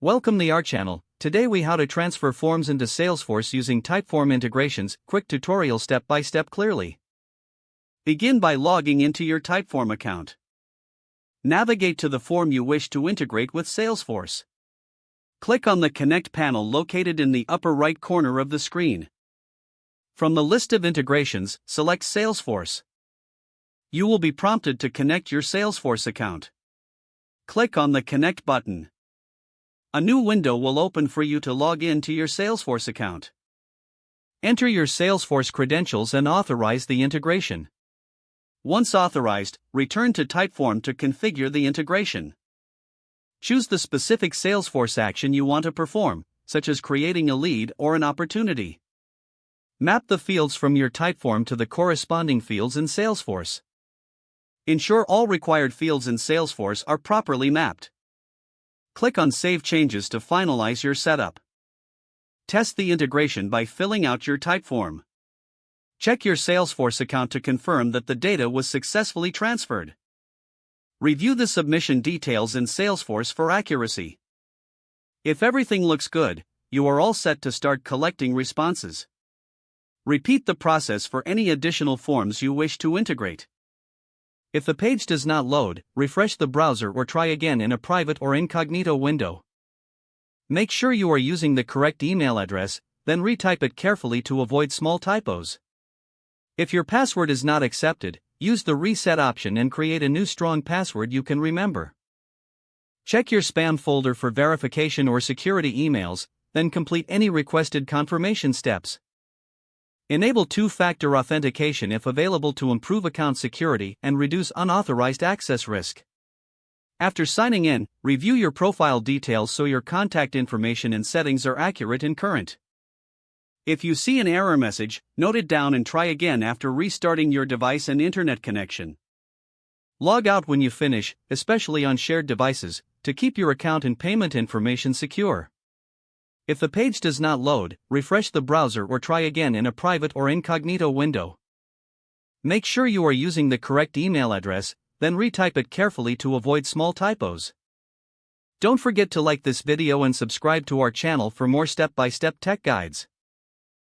Welcome to our channel. Today we how to transfer forms into Salesforce using Typeform integrations. Quick tutorial step by step clearly. Begin by logging into your Typeform account. Navigate to the form you wish to integrate with Salesforce. Click on the Connect panel located in the upper right corner of the screen. From the list of integrations, select Salesforce. You will be prompted to connect your Salesforce account. Click on the Connect button. A new window will open for you to log in to your Salesforce account. Enter your Salesforce credentials and authorize the integration. Once authorized, return to Typeform to configure the integration. Choose the specific Salesforce action you want to perform, such as creating a lead or an opportunity. Map the fields from your Typeform to the corresponding fields in Salesforce. Ensure all required fields in Salesforce are properly mapped. Click on Save Changes to finalize your setup. Test the integration by filling out your Typeform. Check your Salesforce account to confirm that the data was successfully transferred. Review the submission details in Salesforce for accuracy. If everything looks good, you are all set to start collecting responses. Repeat the process for any additional forms you wish to integrate. If the page does not load, refresh the browser or try again in a private or incognito window. Make sure you are using the correct email address, then retype it carefully to avoid small typos. If your password is not accepted, use the reset option and create a new strong password you can remember. Check your spam folder for verification or security emails, then complete any requested confirmation steps. Enable two-factor authentication if available to improve account security and reduce unauthorized access risk. After signing in, review your profile details so your contact information and settings are accurate and current. If you see an error message, note it down and try again after restarting your device and internet connection. Log out when you finish, especially on shared devices, to keep your account and payment information secure. If the page does not load, refresh the browser or try again in a private or incognito window. Make sure you are using the correct email address, then retype it carefully to avoid small typos. Don't forget to like this video and subscribe to our channel for more step-by-step tech guides.